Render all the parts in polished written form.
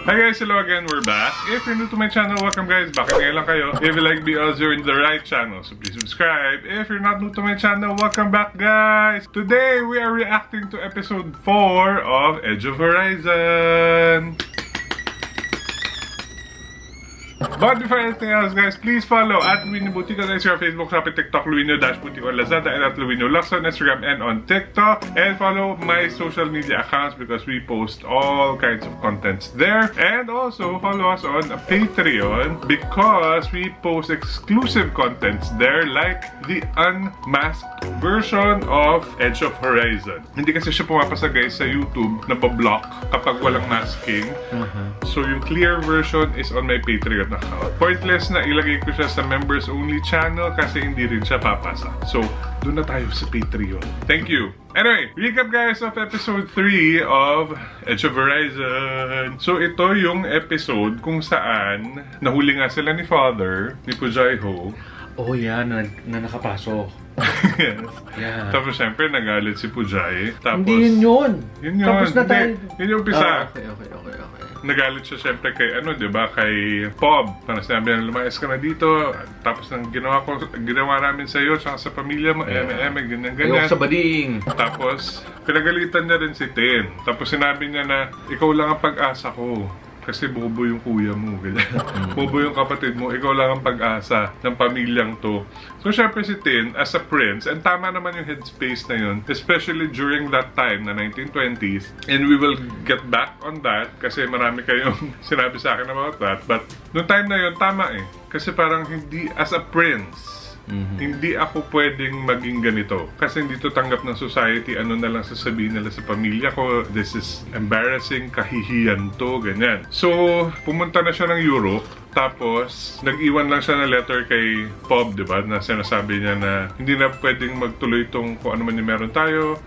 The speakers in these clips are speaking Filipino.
Hi guys, hello again, we're back. If you're new to my channel, welcome guys. Bakit ngayon lang kayo? If you like BLs, you're in the right channel, so please subscribe. If you're not new to my channel, welcome back guys. Today, we are reacting to episode 4 of Edge of Horizon. But before anything else guys, please follow at Luino Boutique on Instagram, Facebook, Shopee, TikTok, Luino-Boutique on Lazada, and at Luino Lux on Instagram and on TikTok. And follow my social media accounts because we post all kinds of contents there. And also follow us on Patreon because we post exclusive contents there like the unmasked version of Edge of Horizon. Hindi kasi siya pumapasa guys sa YouTube na pa-block kapag walang masking. So yung clear version is on my Patreon account. Pointless na ilagay ko siya sa members only channel kasi hindi rin siya papasa. So, doon na tayo sa Patreon. Thank you! Anyway, recap guys of episode 3 of Edge of Horizon. So, ito yung episode kung saan nahuli nga sila ni Father, ni Pujaiho. Oh yeah, na nakapasok. Yes. Yeah. Tapos syempre nagalit si Pujai. Tapos, Hindi yun. Yun yun. Tapos na tayo. Hindi, yun yung umpisa. Okay. Nagalit siya syempre kay ano, 'di ba, kay Pob. Parang sinabi niya, lumayas ka na dito. Tapos nang ginawa namin sa iyo tsaka sa pamilya mo, ganyan. Ayoko sa bading. Tapos pinagalitan niya rin si Tin. Tapos sinabi niya na ikaw lang ang pag-asa ko. Kasi bobo yung kuya mo, ganyan. Bobo yung kapatid mo, ikaw lang ang pag-asa ng pamilyang to. So, syempre si Tin, as a prince, and tama naman yung headspace na yun, especially during that time, na 1920s, and we will get back on that, kasi marami kayong sinabi sa akin about that, but noong time na yun, tama eh. Kasi parang hindi, as a prince, hindi ako pwedeng maging ganito. Kasi hindi to tanggap ng society. Ano na lang sasabihin nila sa pamilya ko. This is embarrassing. Kahihiyan to. Ganyan. So, pumunta na siya ng Europe. Tapos, nag-iwan lang siya ng letter kay Pob, di ba? Na sinasabi niya na hindi na pwedeng magtuloy itong kung ano man yung meron tayo.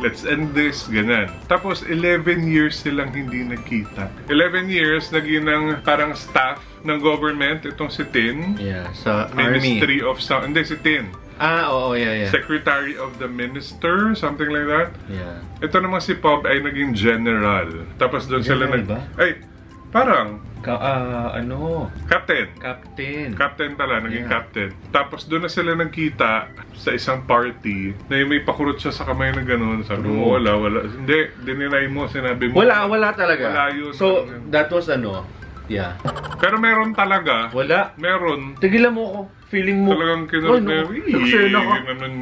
Let's end this, ganyan. Tapos, 11 years silang hindi nagkita. 11 years, naging ng parang staff ng government, itong si Tin. Yeah, sa Ministry army. of Sound. Hindi, si Tin. Oo, yeah. Secretary of the Minister, something like that. Yeah. Ito naman si Pob ay naging general. Tapos doon sila General ba? Ay, parang Captain. Captain pala, naging captain. Tapos doon na sila nagkita sa isang party na yung may pakurot siya sa kamay na gano'n. Sabi mo, wala. Hindi, dininay mo, sinabi mo. Wala talaga. Wala yun. So, that was yeah. Pero meron talaga. Wala. Meron. Tigilan mo ako. Feeling mo. Talagang kinarap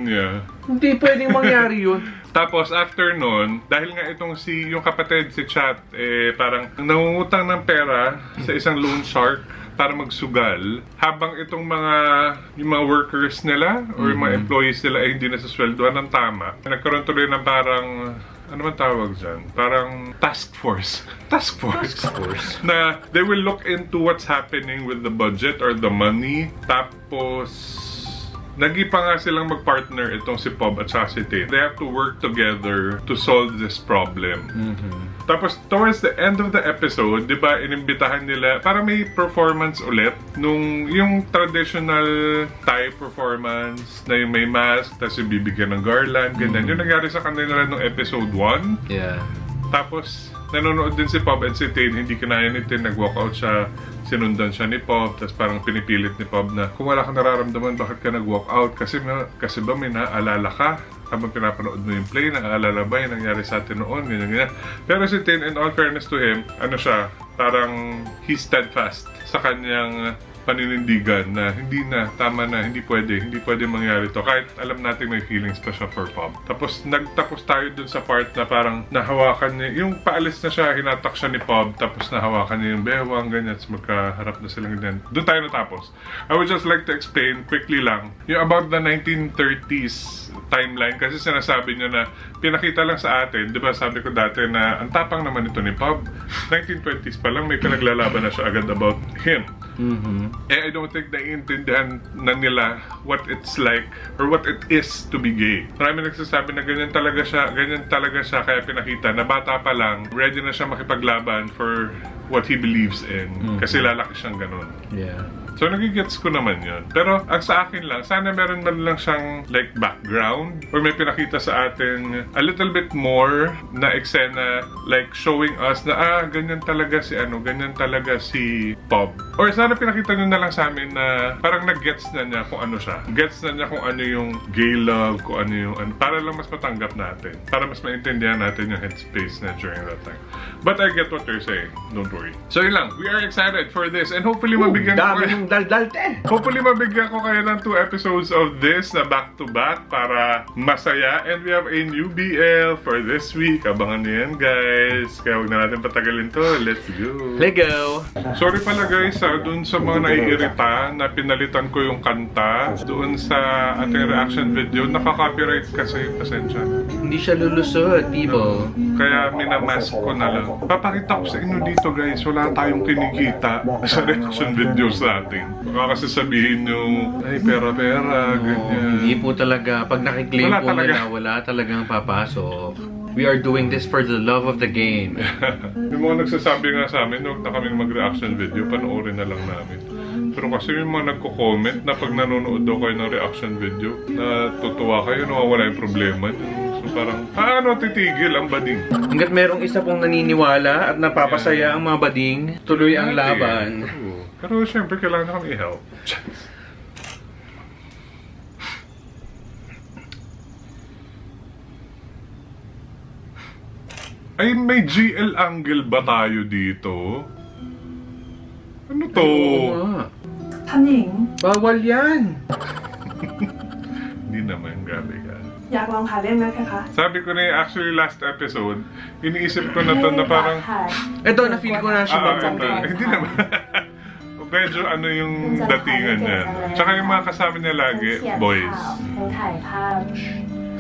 niya. Hindi pwedeng mangyari yun. Tapos after nun, dahil nga itong yung kapatid, si Chat, parang nangungutang ng pera sa isang loan shark para magsugal, habang itong yung mga workers nila or yung mga employees nila ay hindi nasasweldoan ng tama. Nagkaroon tuloy ng parang, ano man tawag dyan? Parang task force. Task force. Na they will look into what's happening with the budget or the money. Tapos, nag-ipa nga silang mag-partner itong si Pob at saka si Tin. They have to work together to solve this problem. Tapos, towards the end of the episode, di ba, inimbitahan nila, para may performance ulit, yung traditional Thai performance, na yung may mask, tapos yung bibigyan ng garland, ganyan. Yung nangyari sa kanila nung episode 1. Yeah. Tapos, nanonood din si Pob and si Tin, hindi kinaya ni Tin, nag-walkout siya, sinundan siya ni Pob, tapos parang pinipilit ni Pob na, kung wala kang nararamdaman, bakit ka nag-walkout? Kasi ba may naaalala ka? Habang pinapanood mo yung play, naaalala ba yung nangyari sa atin noon? Ganyan. Pero si Tin, in all fairness to him, ano siya, parang he's steadfast sa kanyang paninindigan na tama na, hindi pwede mangyari to. Kahit alam natin may feelings pa siya for Pob. Tapos nagtapos tayo dun sa part na parang nahawakan niya, yung paalis na siya, hinatak siya ni Pob, tapos nahawakan niya yung bewang, ganyan, tapos magkaharap na silang ganyan. Doon tayo natapos. I would just like to explain quickly lang, yung about the 1930s timeline, kasi sinasabi niya na pinakita lang sa atin, di ba sabi ko dati na ang tapang naman ito ni Pob. 1920s pa lang, may pinaglalaban na siya agad about him. I don't think naiintindihan na nila what it's like or what it is to be gay. Marami nagsasabi na ganyan talaga siya, kaya pinakita na bata pa lang, ready na siya makipaglaban for what he believes in. Kasi lalaki siyang ganun. Yeah. So, nagigets ko naman yun. Pero, ang sa akin lang, sana meron man lang siyang like background or may pinakita sa atin a little bit more na eksena like showing us na ganyan talaga si ganyan talaga si Bob. Or sana pinakita nyo na lang sa amin na parang nag-gets na niya kung ano siya. Gets na niya kung ano yung gay love, kung ano yung para lang mas matanggap natin. Para mas maintindihan natin yung headspace na during that time. But I get what you're saying. Don't worry. So yun lang. We are excited for this and hopefully mabigyan ko Dami kayo. ng daldal, te. Hopefully mabigyan ko kayo ng 2 episodes of this na back-to-back para masaya. And we have a new BL for this week. Abangan nyo yan, guys. Kaya huwag na natin patagalin to. Let's go. Lego. Sorry pala guys, dun sa mga naiirita na pinalitan ko yung kanta doon sa ating reaction video. Nakaka-copyright kasi, pasensya. Hindi siya lulusot, people. Kaya minamask ko na lang. Papakita ko sa inyo dito guys, wala tayong kinikita sa reaction videos natin. Baka kasi sabihin nyo, ay pera-pera, ganyan. Hindi po talaga. Pag nakiklaim Wala po talaga. na wala talagang papasok. We are doing this for the love of the game. May mga nagsasabi nga sa amin, huwag na kaming mag-reaction video, panoorin na lang namin. Pero kasi may mga nagko-comment na pag nanonood daw kayo ng reaction video, na tutuwa kayo, nawawala yung problema nyo. So parang, paano titigil ang bading? Hanggat merong isa pong naniniwala at napapasaya ang mga bading, tuloy ang laban. Oo. Pero syempre, kailangan na kami i-help. Ay, may GL angle ba tayo dito? Ano to? Oo nga. ท่านหญิง Bawal yan. Hindi naman, grabe ka. อยากลองถ่ายเล่นไหมเพคะ Sabi ko na actually last episode, iniisip ko na to na parang... Ito, na-feel ko na siya babanggi. Hindi naman. Medyo ano yung datingan niya. Tsaka yung mga kasama niya lagi, boys. ทั้งถ่ายภาพ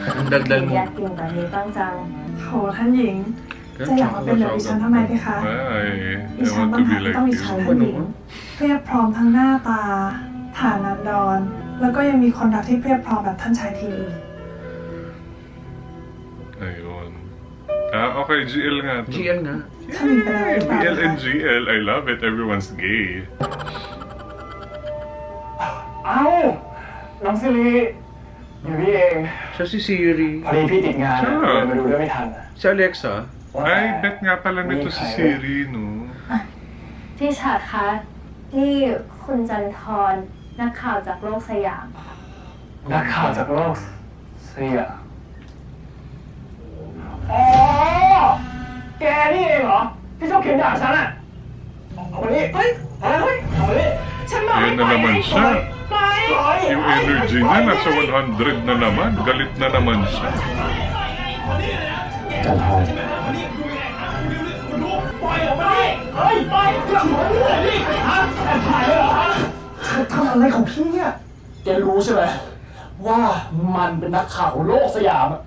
Ang daldal mo. อยากกินแบบนี้บ้างจัง โหท่านหญิง จะอยากมาเป็นแบบดิฉันทำไมเพคะ Ay, ดิ I ฉัน want ต้อ to ง be หา like ต้องอิจ you. ฉาท่านหญิงเพียบพร้อมทั้งหน้าตา ฐานันดร แล้วก็ยังมีคนรักที่เพียบพร้อมแบบท่านชายทีอีก Ayun. Okay, GL nga to. GL nga. ท่านหญิงเป็นอะไรหรือเปล่า BL and GL, I love it. Everyone's gay. เอ้า น้องซิริอยู่นี่เอง Siya si Siri. พอดีพี่ติดงาน ใช่ เลยมาดูด้วยไม่ทันอะ Si Alexa. ว่าแต่ Ay, bet nga pala nito si Siri, no? พี่ชาติคะนี่คุณจันทรนักข่าวจากโลกสยามค่ะ นักข่าวจากโลกเสียอ๋อ แกนี่เองเหรอ ที่ชอบเขียนด่าฉันอ่ะเอามานี่เฮ้ยเอามานี่ฉันบอกให้ Ayun na naman siya. ไป Yung energy niya nasa 100 na naman. Galit na naman siya. จันทร์ปล่อยออกมาดิเฮ้ยปล่อยกลับมาเลยดิฮะแอบถ่ายเลยเหรอฮะเธอทำอะไรของพี่เนี่ยแกรู้ใช่ไหมว่ามันเป็นนักข่าวของโลกสยามอะ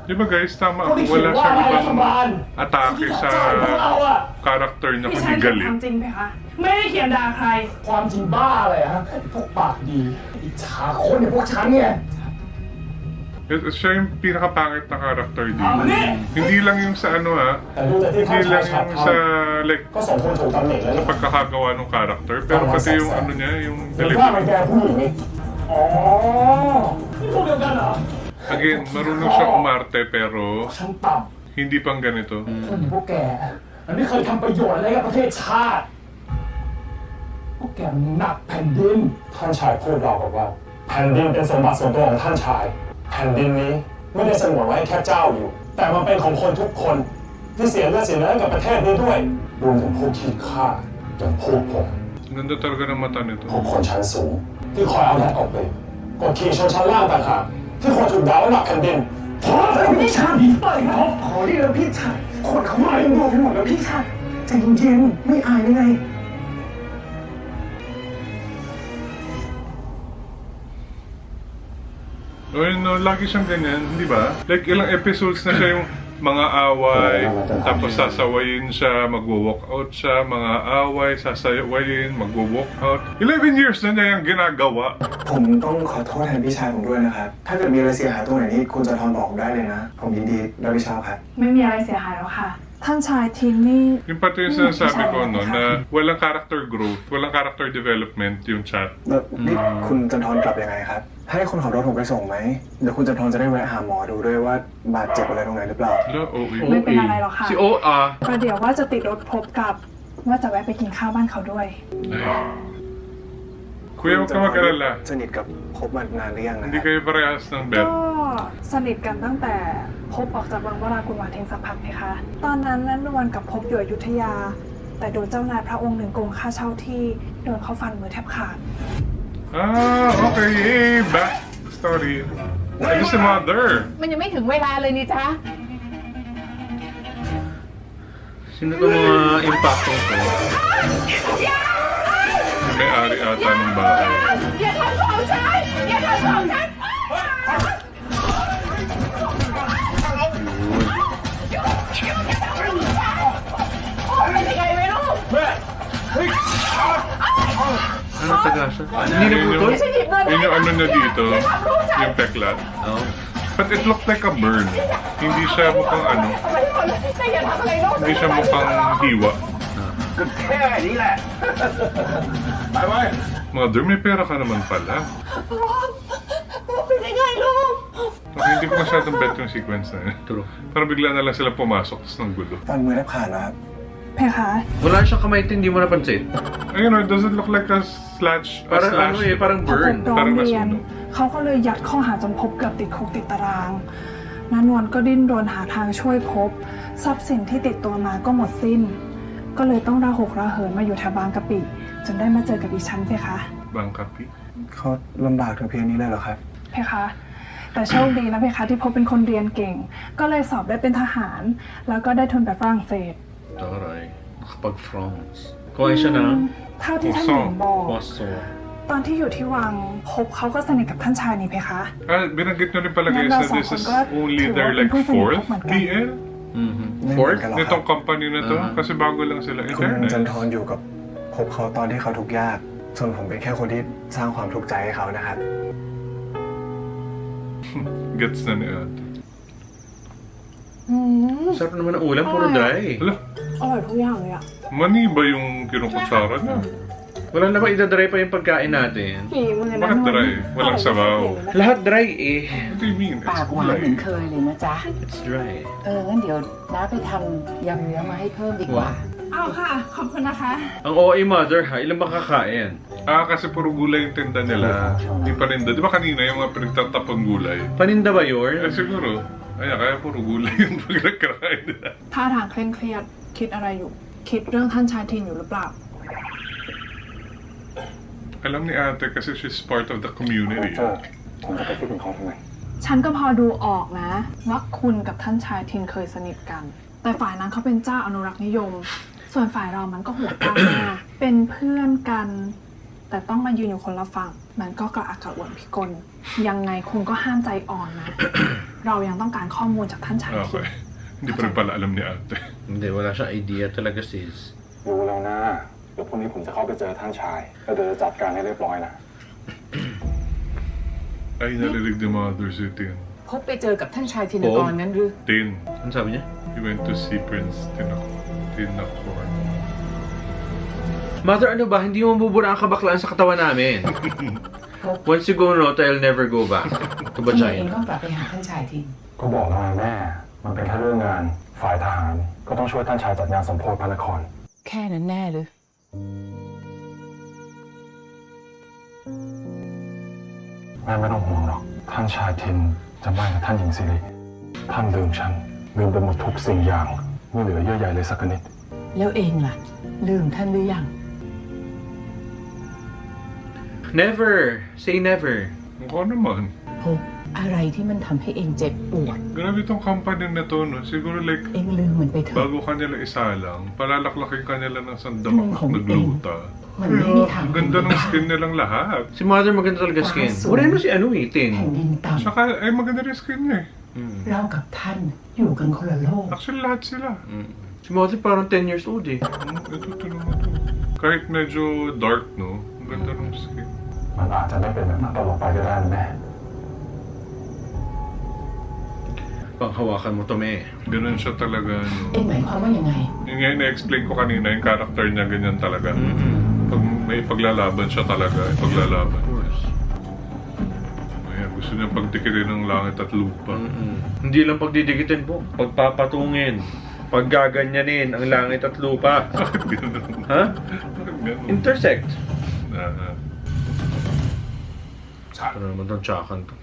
Di ba guys, tama เขา ako. ได้เขียน Wala ว่า siyang รัฐ ibang บาล atake ที่ sa จ่ายพวกเราอะ character niya ดิ kundi ฉันเขียน galit. ความจริงเพคะ ไม่ได้เขียนด่าใคร ความจริงบ้าอะไรฮะไอ้พวกปากดีอิจฉาคนอย่างพวกฉันไง Siya yung pinakapangit na character dito. Mali! Hindi lang yung sa ano ha. แต่ดูจากที่ท่าน Hindi ชาย lang ฉาด yung ท sa like ำก็สมควรถูกตำหนิแล้ว sa เนี่ย pagkakagawa ng character. Pero pati yung ano niya, yung หรือว่ามัน delivery. แกผู้หญิงนี่อ๋อนี่พวกเดียวกันเหรอ Again, marunong siya umarte pero ฉันต่ำ hindi pang ganito. คนอย่างพวกแกมันไม่เคยทำประโยชน์อะไรกับประเทศชาติ พวกแกมันหนักแผ่นดิน ท่านชายพูดเราบอกว่า แผ่นดินเป็นสมบัติส่วนตัวของท่านชาย แผ่นดินนี้ไม่ได้สงวนไว้แค่เจ้าอยู่ แต่มันเป็นของคนทุกคนที่เสียเลือดเสียเนื้อให้กับประเทศนี้ด้วยรวมถึงผู้ขี้ข้าอย่างพวกผม Ganda talaga ng mata พว nito. กคนชั้นสูง ที่คอยเอาแดดออกไปกดขี่ชนชั้นล่างต่างหากที่ควรถูกด่าว่าหนักแผ่นดินพอแล้วพี่ชายเปิดครับขอที่แล้วพี่ชายคนเขามาดูกันหมดแล้วพี่ชายใจเย็นๆไม่อายได้ไง No, lagi siyang ganyan, di ba? Like ilang episodes na siya yung mga away, tapos sasawayin siya, magwo-walk out siya, mga away, sasawayin, magwo-walk out. 11 years na niya yung ginagawa. ผมต้องขอโทษแทนพี่ชายผมด้วยนะครับ ถ้าเกิดมีอะไรเสียหายตรงไหนนี่คุณจันทรบอกผมได้เลยนะ ผมยินดีรับผิดชอบครับ ไม่มีอะไรเสียหายแล้วค่ะ ท่านชายทินนี่ Yung pati yung sinasabi ko, no, na walang character growth, walang character development yung chat. แล้วนี่คุณจันทรกลับยังไงครับ ให้คนขับรถผมไปส่งไหม เดี๋ยวคุณจันทรจะได้แวะหาหมอดูด้วยว่าบาดเจ็บอะไรตรงไหนหรือเปล่า Wala, okay. ไม่เป็นอะไรหรอกค่ะ Si O.A. ประเดี๋ยวว่าจะติดรถพบกับว่าจะแวะไปกินข้าวบ้านเขาด้วย Kuya, huwag ka mag-alala. สนิทกับพบมานานหรือยังนะค Hindi รับ kayo parehas ng ก็ bet. สนิทกันตั้งแต่พบออกจากวังวรากุลวาทินสักพักไหมคะ ตอนนั้นนันนวลกับพบอยู่อยุธยา แต่โดนเจ้านายพระองค์หนึ่งโกงค่าเช่าที่โดนเขาฟันมือแทบขาด Ah, okay. Hey, back story. Ay, si mother. มันยังไม่ถึงเวลาเลยนี่จ๊ะ Sino itong mga impacto ko? May-ari ata ng bahay. อย่าทำของฉันอย่าทำของฉัน Ano taga siya? Hindi na putol? Yun yung ano na dito, yung peklat. Oo. But it looked like a burn. Hindi siya mukhang ano, แต่อย่าทำอะไรลูก hindi siya mukhang hiwa. แค่นี้แหละ ไปไป Mother, may pera ka naman pala. เป็นยังไงลูก Okay, hindi ko masyadong bet yung sequence na yun. True. Parang bigla na lang sila pumasok, tapos nang gulo. ฟันมือแทบขาดนะครับ เพคะ Wala siyang kamay, hindi mo napansin. Ayun, it doesn't look like a slash. Parang ano eh, parang พอพ burn. บร้อง parang เรียน nasunog. เขาก็เลยยัดข้อหาจนพบเกือบติดคุกติดตารางนันนวลก็ดิ้นรนหาทางช่วยพบ ทรัพย์สินที่ติดตัวมาก็หมดสิ้น ก็เลยต้องระหกระเหินมาอยู่แถวบางกะปิ จนได้มาเจอกับดิฉันเพคะ Bangkapi. เขาลำบากถึงเพียงนี้เลยเหรอครับ เพคะ แต่โชคดีนะเพคะที่พบเป็นคนเรียนเก่ง ก็เลยสอบได้เป็นทหาร แล้วก็ได้ทุนไปฝรั่งเศส Taray. Nakapag-France. Kuha siya ng เท่าที่ท่านหญิงบอก Waso. ตอนที่อยู่ที่วังพบเขาก็สนิทกับท่านชายนี่เพคะ Ah, binanggit nyo rin pala guys Nandun na sa this is Congrats. only their likeถือว่าเป็นผู้ fourth สนิทพบเหมือนกัน PL Mhm. May Fourth? mga- nitong company na to. Kasi bago lang sila คุณจัน internet. ทรอยู่กับพบเขาตอนที่เขาทุกข์ยาก ส่วนผมเป็นแค่คนที่สร้างความทุกข์ใจให้เขานะครับ Gets na ni ate. Sarap naman ang ulam, puro dry. Hala, อร่อยทุกอย่างเลยอะ mani ba yung kinukutsara niya? Wala na ba idadry pa yung pagkain natin? ฝีมือนะ Bakit dry? Walang sabaw. Lahat dry eh. What do you mean? ปา It's กหวานเหมือน gulay. เคยเลยนะจ๊ะ It's dry. งั้นเดี๋ยวน้าไปทำยำเนื้อมาให้เพิ่มดีกว่า เอาค่ะ ขอบคุณนะคะ Ang OA mother ha, ilan ba kakain? Ah, kasi puro gulay yung tinda nila. Hindi paninda. Di ba kanina yung mga pinagtatapang gulay? Paninda ba Eh, yun? siguro. Ayan, kaya puro gulay yung pagkakain nila. ท่าทางเคร่งเครียด คิดอะไรอยู่ คิดเรื่องท่านชายทินอยู่หรือเปล่า Alam ni ate kasi she's part of the community. ผมจะไปคิดถึงเขาทำไม ฉันก็พอดูออกนะ ว่าคุณกับท่านชายทินเคยสนิทกัน แต่ฝ่ายนั้นเขาเป็นเจ้าอนุรักษ์นิยม ส่วนฝ่ายเรามันก็หัวก้าวหน้า เป็นเพื่อนกัน แต่ต้องมายืนอยู่คนละฝั่ง มันก็กระอักกระอ่วนพิกล ยังไงคุณก็ห้ามใจอ่อนนะ เรายังต้องการข้อมูลจากท่านชายทิน Okay. Hindi pa rin pala alam ni ate. Hindi, wala siyang idea talaga sis. รู้แล้วนะ เดี๋ยวพรุ่งนี้ผมจะเข้าไปเจอท่านชายแล้วเดี๋ยวจะจัดการให้เรียบร้อยนะ Ay, narinig ni mother si Tin. พบไปเจอกับท่านชายธินกรงั้นหรือ Tin. Ano sabi niya? He went to see Prince Tinacor. Mother, ano ba? Hindi mo mabubura ang kabaklaan sa katawan namin. Once you go north, I'll never go back to ทำไมเอง Bajay. ต้องกลับไปหาท่านชายทิน ก็บอกแล้วไงแม่ มันเป็นแค่เรื่องงาน ฝ่ายทหาร ก็ต้องช่วยท่านชายจัดงานสมโภชพระนคร แค่นั้นแน่หรือ แม่ไม่ต้องห่วงหรอก ท่านชายทินจะไม่กับท่านหญิงสิริท่านลืมฉัน ลืมไปหมดทุกสิ่งอย่าง ไม่เหลือเยื่อใยเลยสักนิด แล้วเองล่ะ ลืมท่านหรือยัง Never! Say never. Mukha naman. พบอะไรที่มันทำให้เองเจ็บปวด Grabe tong company na to, no? Siguro like, เองลืมมันไปเถอะ bago ka nila isalang, palalaklakin ka nila ng sandam Tingnan ko, nagluta. มันไม่มีทาง Ang ganda ng skin nilang lahat. Si Mother maganda talaga skin. Kaso, Wala mo si ano eh, แผ่น Tin. ดินต่ Saka, ay maganda rin skin niya eh. ำเรากับท่านอยู่กันคนละโลก Actually, lahat sila. Si Mother parang 10 years old eh. Ito, tinan mo to. Kahit medyo dark, no? Ang ganda ng skin. มันอาจจะไม่เป็นแบบนั้นตลอดไปก็ได้นะแม่ panghawakan mo to, me. Ganun siya talaga.หมายความว่ายังไง Yung nga na-explain ko kanina, yung character niya ganyan talaga. Pag may paglalaban siya talaga, ipaglalaban. Ayan, gusto niya pagdikitin ng langit at lupa. Hindi lang pagdidikitin po, pagpapatungin, paggaganyanin ang langit at lupa. Bakit ganun? Ha? Bakit ganun? Intersect. Ah, ชัด Ano naman tong tsakan to?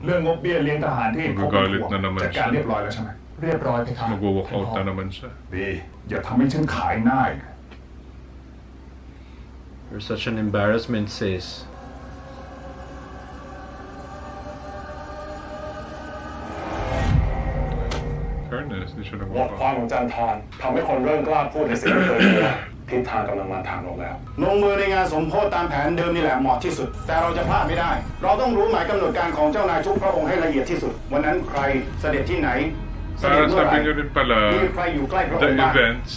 เรื่องงบเบี้ยเลี้ยงทหารที่พบ Magagalit na naman จัดการ siya. เรียบร้อยแล้วใช่ไหมเรียบร้อยพี่ครับ Mag-walk out na naman siya. ดีอย่าทำให้ฉันขายหน้าอีก You're such an embarrassment, sis. Fairness, di siya บท nag-walk ความ out. ของจันทร์ทำให้คนเริ่มกล้าพูดในสิ่งที่เคยกลัวทิศทางกำลังมาทางเราแล้ว ลงมือในงานสมโพธิตามแผนเดิมนี่แหละเหมาะที่สุด แต่เราจะพลาดไม่ได้ เราต้องรู้หมายกำหนดการของเจ้านายทุกพระองค์ให้ละเอียดที่สุด วันนั้นใครเสด็จที่ไหน เสด็จ Para เมื่อไหร่ sabi niyo rin pala, มีใครอยู่ใกล้พระอ the งค์บ้าง events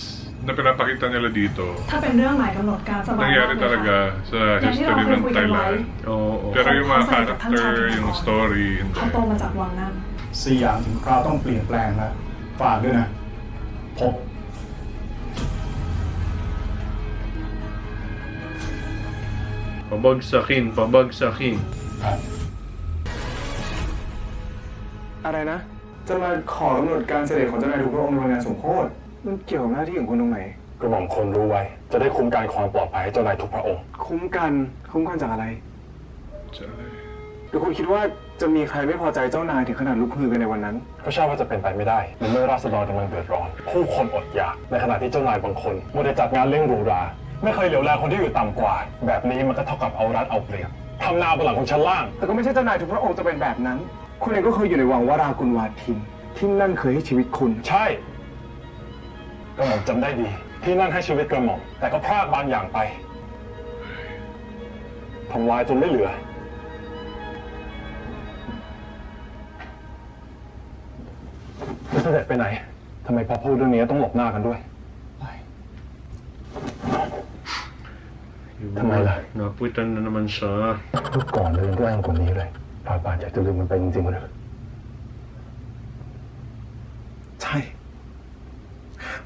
na pinapakita nila dito, ถ้าเป็นเรื่องหมายกำหนดการสบายมาก nangyari เลยค่ะ talaga sa อย่างที่เรา history เคย ng คุยกันไว้ Thailand. Oo. Pero yung mga เขาสนิทกับท่านชาย character, ถิ่น yung ก่อน story, เขา hindi. โตมาจากวังนั้น สยามถึงคราวต้องเปลี่ยนแปลงแล้วฝากด้วยนะ พบ Pabagsakin, pabagsakin. ครับ อะไรนะ จะมาขอกำหนดการเสด็จของเจ้านายทุกพระองค์ในวันงานสมโภชมันเกี่ยวกับหน้าที่ของคุณตรงไหน กระหม่อมคนรู้ไว้ จะได้คุ้มกันความปลอดภัยให้เจ้านายทุกพระองค์ คุ้มกันจากอะไร Chay. หรือคุณคิดว่าจะมีใครไม่พอใจเจ้านายถึงขนาดลุกฮือกันในวันนั้น ก็ใช่ว่าจะเป็นไปไม่ได้ในเมื่อราษฎรกำลังเดือดร้อน ผู้คนอดอยาก ในขณะที่เจ้านายบางคนมัวแต่จัดงานเลี้ยงหรูหราไม่เคยเหลียวแลคนที่อยู่ต่ำกว่า แบบนี้มันก็เท่ากับเอารัดเอาเปรียบทำนาบนหลังของชั้นล่าง แต่ก็ไม่ใช่เจ้านายทุกพระองค์จะเป็นแบบนั้น คุณเองก็เคยอยู่ในวังวรากุลวาทิน ที่นั่นเคยให้ชีวิตคุณ ใช่กระหม่อมจำได้ดี ที่นั่นให้ชีวิตกระหม่อมแต่ก็พลาดบางอย่างไปทำลายจนไม่เหลือจะเสด็จไปไหนทำไมพอพูดเรื่องนี้ต้องหลบหน้ากันด้วย ทำไมล่ะ Napuitan na naman siya. ลูกก่อนลืมแรงกว่านี้เลยฝ่าบาทอยากจะลืมมันไปจริงๆหรือ ใช่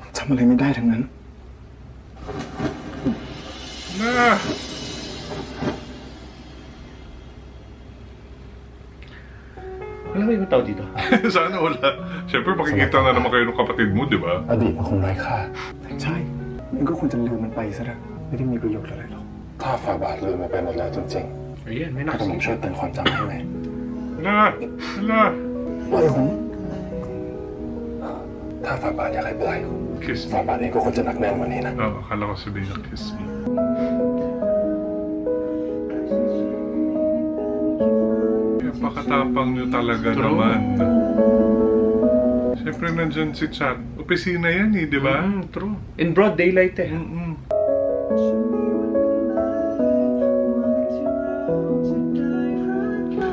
ผมจำอะไรไม่ได้ทั้งนั้น Na! Wala ba yung tao dito? Sana wala. Siyempre, makikita na naman kayo ng kapatid mo, di ba? อดีตมันคงไร้ค่า ใช่มันก็ควรจะลืมมันไปซะแล้วไม่ได้มีประโยชน์อะไรหรอก ถ้าฝ่าบาทลืมมันไปหมดแล้วจริง Ayan, may ๆก็ต้อง nakasing ช่วยเตือนความจำให้ไหม Na! Hala! ปล่อยผม ถ้าฝ่าบาทอยากให้ปล่อย Kiss ฝ่า me. บาทเองก็ควรจะหนักแน่นกว่านี้นะ Oh, akala ko sabihin niya, kiss me. Napakatapang niyo talaga True. naman. Siyempre, nandyan si Chan. Opisina yan eh, di ba? True. In broad daylight eh. Mm-mm.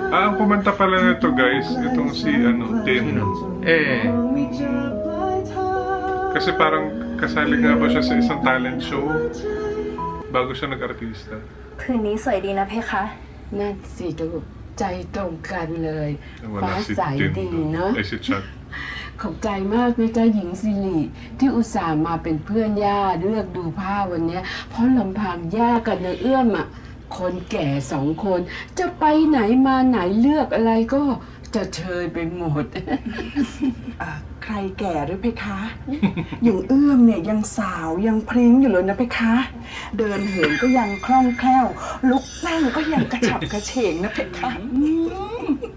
Ah, ang kumanta pala nito guys, itong si Tin. Eh, Kasi parang kasali nga ba siya sa isang talent show bago siya nag-artista. คืนนี้สวยดีนะเพคะ นั่นสิลูกใจตรงกันเลย ฟ้า Wala si ใส Tin ดี doon. เนาะ Ay, si Chan. ขอบใจมากนะจ๊ะหญิงสิริที่อุตส่าห์มาเป็นเพื่อนย่าเลือกดูผ้าวันเนี้ยเพราะลำพังย่ากับนางเอื้อมอ่ะคนแก่สองคน จะไปไหนมาไหนเลือกอะไรก็จะเชยไปหมด ใครแก่หรือเพคะ อย่างเอื้อมเนี่ยยังสาวยังพริ้งอยู่เลยนะเพคะ เดินเหินก็ยังคล่องแคล่ว ลุกนั่งก็ยังกระฉับกระเฉงนะเพคะ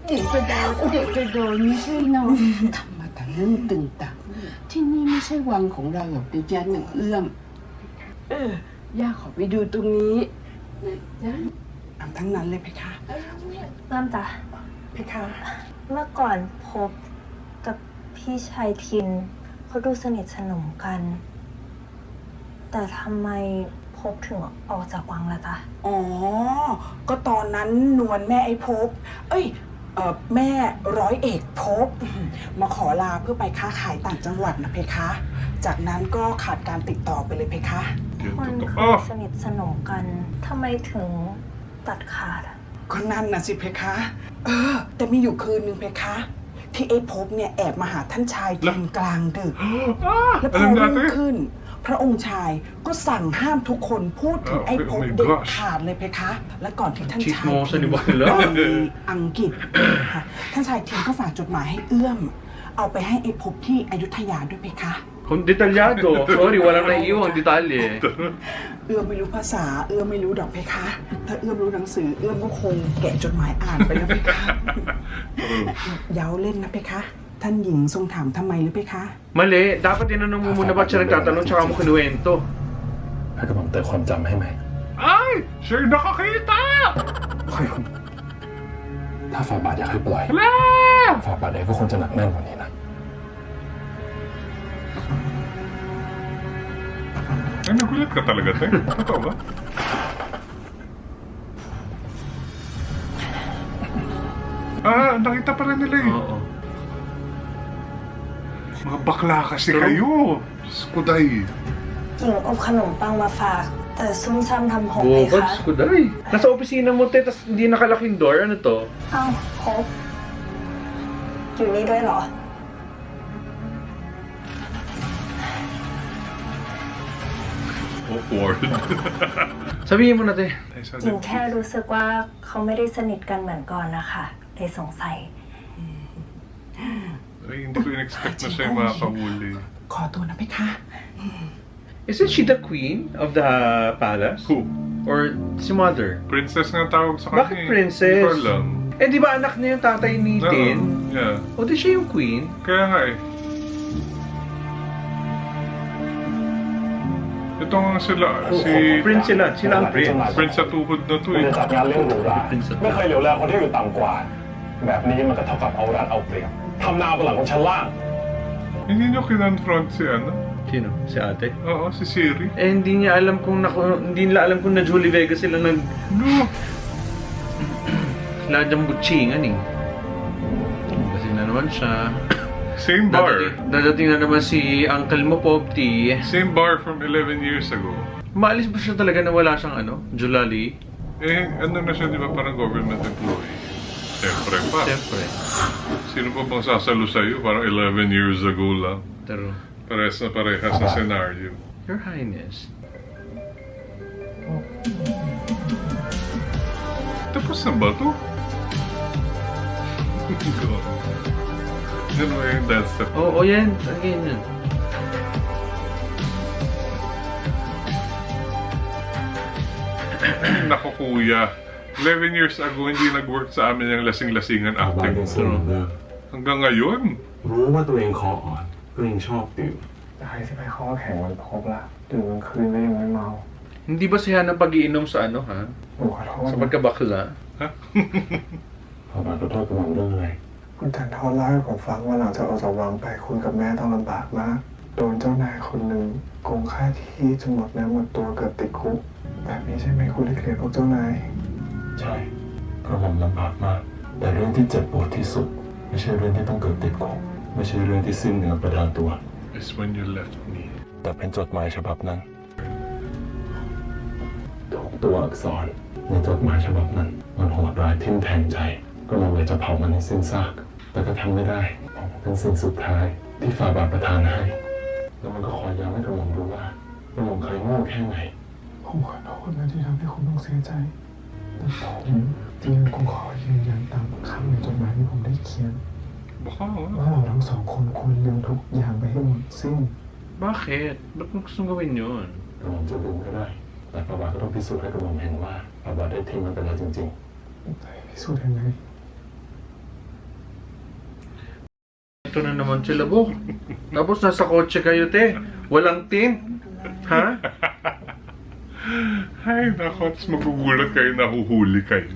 เด็กกระดาเด็กกระโดนไม่ใช่น้องทำมาแต่เรื่องตึงตังที่นี่ไม่ใช่วังของเราหรอกเดี๋ยวยันหนังเอื้อมย่าขอไปดูตรงนี้นะจ๊ะ เอาทั้งนั้นเลยเพคะ เริ่มจ้ะ เพคะ เมื่อก่อนพบกับพี่ชายทินเขาดูสนิทสนมกัน แต่ทำไมพบถึงออกจากวังล่ะจ๊ะ อ๋อ ก็ตอนนั้นนวลแม่ไอ้ภพแม่ร้อยเอกภพมาขอลาเพื่อไปค้าขายต่างจังหวัดนะเพคะ จากนั้นก็ขาดการติดต่อไปเลยเพคะ Yun, มัน totoo. เคย Oh! สนิทสนมกันทำไมถึงตัดขาดอะ ก็นั่นนะสิเพคะ แต่มีอยู่คืนหนึ่งเพคะ ท ที่ไอ้ภพเนี่ยแอบมาหาท่านชายทินกลางดึก และพอ alam รุ่ง natin. ขึ้น พระองค์ชายก็สั่งห้ามทุกคนพูดถึงไอ้ภพ Oh my เด็ด gosh ขาดเลยเพคะ และก่อนที่ท่าน ชิด ชาย โมสนิบ ทิ อกเลย ก็มีอังกฤษค่ะท่านชายทินก็ฝากจดหมายให้เอื้อม เอาไปให้ไอ้ภพที่อยุธยาด้วยเพคะ Kung detalyado. Sorry, walang naiiwang detalye. เอื้อมไม่รู้ภาษา เอื้อมไม่รู้ดอกเพคะ ถ้าเอื้อมรู้หนังสือ เอื้อมก็คงแกะจดหมายอ่านไปแล้วเพคะ เย้าเล่นนะเพคะ ท่านหญิงทรงถามทำไมหรือเพคะ Mali, dapat tinanong mo muna ba't siya nagtatanong tsaka mo kinuwento. ให้กระหม่อมเตือนความจำให้ไหม Ay! Siya'y nakakita! ถ้าฝ่าบาทอยากให้ปล่อย Hala! ฝ่าบาทเองก็คงจะหนักแน่นกว่านี้นะ Ay, nagulat ka talaga, Te. Totoo ba? Nakita pa rin nila eh. Oo. Mga bakla kasi kayo. Diyos ko, Day. หญิงอบขนมปังมาฝาก แต่ซุ่มซ่ามทำหกเพ Bobad, คะ skuday. Nasa opisina mo, te, tas hindi nakalaking door. Ano to? อ้าวพบอยู่นี่ด้วยเหรอ Awkward. Sabihin mo na, te. หญิงแค่รู้สึกว่าเขาไม่ได้สนิทกันเหมือนก่อนนะคะเลยสงสัย Ay, hindi ko in-expect na siya yung makakahuli. ขอตัวนะเพคะ Isn't she the queen of the palace? Who? Or si mother? Princess nga tawag sa kanya. Bakit princess? Hindi ko alam. Eh, di ba anak niya yung tatay ni Tin? Yeah. O di siya yung queen? Kaya nga eh. Ito nga sila, si... Prince sila. Sila ang prince. Prince sa tuhod na to คุณ eh. จะจัดงานเลี้ยงหรูหราไม่เคยเหลียวแลคนที่อยู่ต่ำกว่า แบบนี้มันก็เท่ากับเอารัดเอาเปรียบทำนาบนหลังของชั้นล่าง Hindi nyo kinonfront si ano? Sino? Si ate? Oo, si Siri. Eh, hindi niya alam kung hindi nila alam kung na Julie Vega sila nag... No! Sila dyan butchingan eh. Kasi na naman siya. Same bar. Dadating na naman si Uncle mo, Popti. Same bar from 11 years ago. Maalis ba siya talaga na wala siyang ano? Julali? Eh, ano na siya, di ba, parang government employee? Siyempre pa. Siyempre. Sino pa bang sasalo sa'yo? Parang 11 years ago lang. Pero, Parehas na parehas na scenario. Your Highness. Tapos na ba to? Ano ba yung dance step? Oo, yan. Again yan. Naku kuya, 11 years ago hindi nag-work sa amin yung lasing-lasingan บาท acting. ยังสู้เหมือนเดิม Hanggang ngayon. รู้ว่าตัวเองคออ่อนก็ยังชอบดื่ม ใครจะไปข้อแข็งมันพบละดื่มกลางคืนก็ยังไม่เมา Hindi ba siya ng pag-iinom sa ano, ha? ผมขอโทษ Sa นะ pagkabakla? ฝ่าบาทขอโทษกระหม่อมเรื่องอะไร คุณจันทร์เล่าให้ผมฟังว่าหลังจากออกจากวังไปคุณกับแม่ต้องลำบากมาก โดนเจ้านายคนหนึ่งโกงค่าที่จนหมดเนื้อหมดตัวเกือบติดคุก แบบนี้ใช่ไหมคุณที่เกลียดพวกเจ้านาย ใช่กระหม่อมลำบากมาก แต่เรื่องที่เจ็บปวดที่สุด ไม่ใช่เรื่องที่ต้องเกิดติดคุกไม่ใช่เรื่องที่สิ้นเนื้อประดาตัว Is when you left me. แต่เป็นจดหมายฉบับนั้นทุกตัวอักษรในจดหมายฉบับนั้น มันโหดร้ายทิ่มแทงใจ ก็ลงเลยจะเผามันให้สิ้นซาก แต่ก็ทำไม่ได้เป็นสิ่งสุดท้ายที่ฝ่าบาทประทานให้ แล้วมันก็คอยย้ำให้กระหม่อมรู้ว่ากระหม่อมเคยโง่แค่ไหน ผมขอโทษนะที่ทำให้คุณต้องเสียใจ แต่ผมจริงๆผมขอยืนยันตามคำในจดหมายที่ผมได้เขียน Baka ว่าเราทั้งสองคนควรลืมทุกอย่างไปให้หมดสิ้น Bakit? Ba't mo gustong gawin yun? กระหม่อมจะลืมก็ได้ แต่ฝ่าบาทก็ต้องพิสูจน์ให้กระหม่อมเห็นว่าฝ่าบาทได้ทิ้งมันไปแล้วจริง พิสูจน์ยังไง Ito na naman sila, Bok. Tapos nasa kotse kayo, te. Walang tin. Ha? Ay, nako, tapos magugulat kayo, nahuhuli kayo.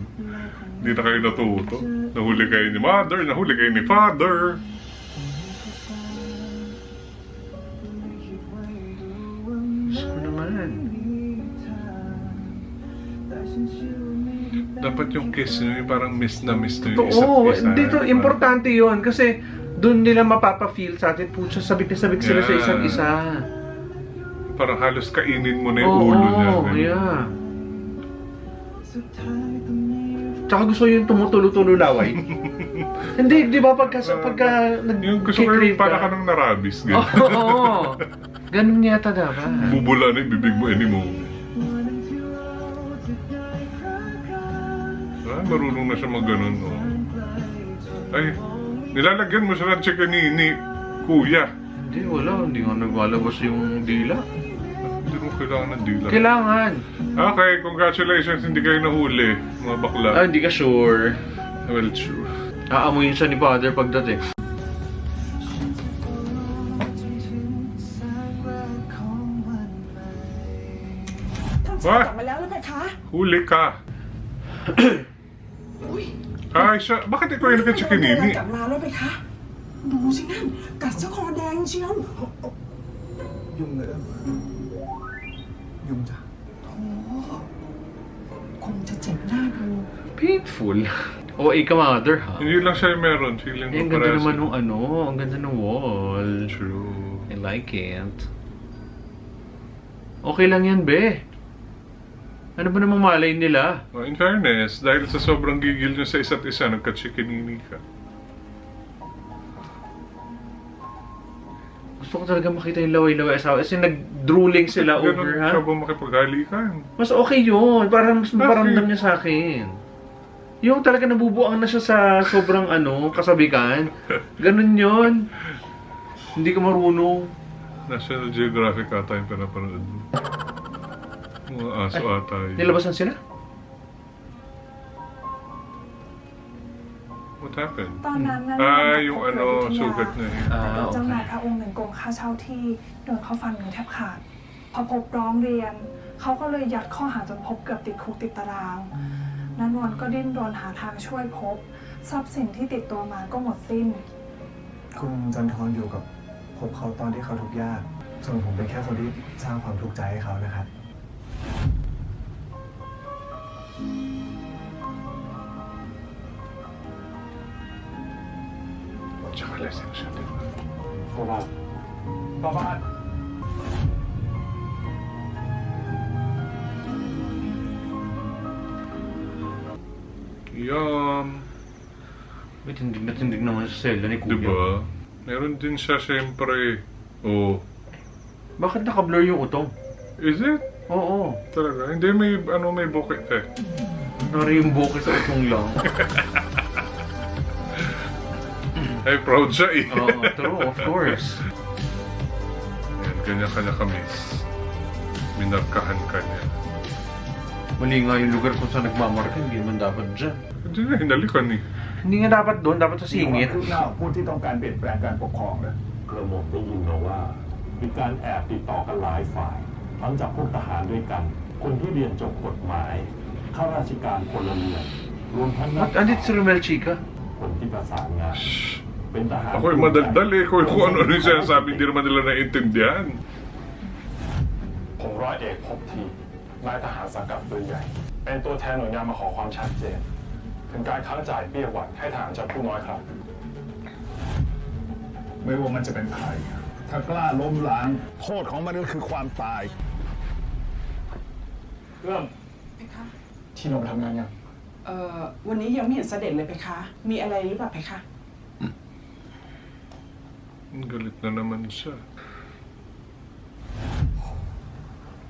Hindi na kayo natuto. Nahuli kayo ni mother, nahuli kayo ni father. Diyos ko naman. Dapat yung kiss nyo, yung parang miss na yung Oo, isa't isa. dito importante yon kasi doon nila mapapa-feel sa atin. Pucha, sabik-sabik sila sa Yeah. isa't isa. Parang halos kainin mo na yung ulo niya. Oo, yeah. Tsaka gusto yung tumutulo-tulo laway. Hindi, di ba pagka Yung gusto ko yung para ka ng narabis. Oo. Ganun yata dapat. Bubula na yung bibig mo anymore. Marunong na siya mag-ganon. Oh. Ay, nilalagyan mo siya ng chicken ni Kuya. Hindi, wala. Hindi nga nagwalabas yung dila. Hindi mo kailangan ng dila. Kailangan. Okay, congratulations. Hindi kayo nahuli, mga bakla. Hindi ka sure. Well, true. Aamuyin siya ni Father pagdating. What? Tama lang na ka? Huli ka. Ay, siya. Bakit ikaw yung nagka-chikinini? กลับมาแล้วไปคะดูสินั่นกัดเจ้าคอแดงเชียว ยุ่งเลยยุ่งจ้ะ โอ้คงจะเจ็บหน้าดู Painful. OA ka, Mother, ha? Hindi lang siya yung meron. Feeling Eh, ang mo ganda parehas. naman nung ano. Ang ganda ng wall. True. I like it. Okay lang yan, be. Ano ba namang malay nila? Oh, in fairness, dahil sa sobrang gigil nyo sa isa't isa, nagka-chikinini ka. Gusto ko talaga makita yung laway-laway asawa. Kasi nag-drooling sila Ganun over, ha? ka ba makipaghalikan? Mas okay yun. Para mas maparamdam niya sa akin. Yung talaga nabubuang na siya sa sobrang kasabikan. Ganun yun. Hindi ka marunong. National Geographic ata yung pinapanood mo. Mga aso ata yun. Nilabasan sila? What happened? ตอนนั้นนั้น yung sugat na yun. เป็นเจ้านายพระองค์หนึ่งโกงค่าเช่าที่โดนเขาฟันมือแทบขาด พอพบร้องเรียน เขาก็เลยยัดข้อหาจนพบเกือบติดคุกติดตารางนันวันก็ดิ้นรนหาทางช่วยพบ ทรัพย์สินที่ติดตัวมาก็หมดสิ้น คุณจันทรอยู่กับพบเขาตอนที่เขาทุกข์ยากส่วนผมเป็นแค่คนที่สร้างความทุกข์ใจให้เขานะครับ Tsaka lasing siya, di ba? Babat! Yum! May tindig na tindig naman sa sela ni Kuya. Di ba? Meron din siya, syempre. Oh. Bakit naka-blur yung utong? Is it? Oo. Talaga? Hindi, may bukit eh. Nari yung bukit sa utong lang. Ay, proud siya eh. Oo, true, of course. Ayan, kanya-kanya kami. Minarkahan ka niya. Mali nga yung lugar kung saan nagmamarka, hindi naman dapat dyan. Hindi nga, hinalikan eh. Hindi nga dapat doon, dapat sa singit. คืบหน้าผู้ที่ต้องการเปลี่ยนแปลงการปกครองนะกระหม่อมได้ยินมาว่า มีการแอบติดต่อกันหลายฝ่าย ทั้งจากพวกทหารด้วยกัน คนที่เรียนจบกฎหมาย ข้าราชการพลเรือน รวมทั้งนัก Andit si Romel Chica. คนที่ประสานงาน เป็นทหาร Ako yung madaldal eh. Kung ano yung sinasabi, hindi naman nila naiintindihan. ผมร้อยเอกพบทีนายทหารสังกัดปืนใหญ่ เป็นตัวแทนหน่วยงานมาขอความชัดเจน ถึงการค้างจ่ายเบี้ยหวัดให้ทหารชั้นผู้น้อยครับ ไม่ว่ามันจะเป็นใคร ถ้ากล้าล้มล้าง โทษของมันก็คือความตาย เริ่ม เพคะ ที่ลงทำงานยัง วันนี้ยังไม่เห็นเสด็จเลยเพคะ มีอะไรหรือเปล่าเพคะ Galit na naman siya.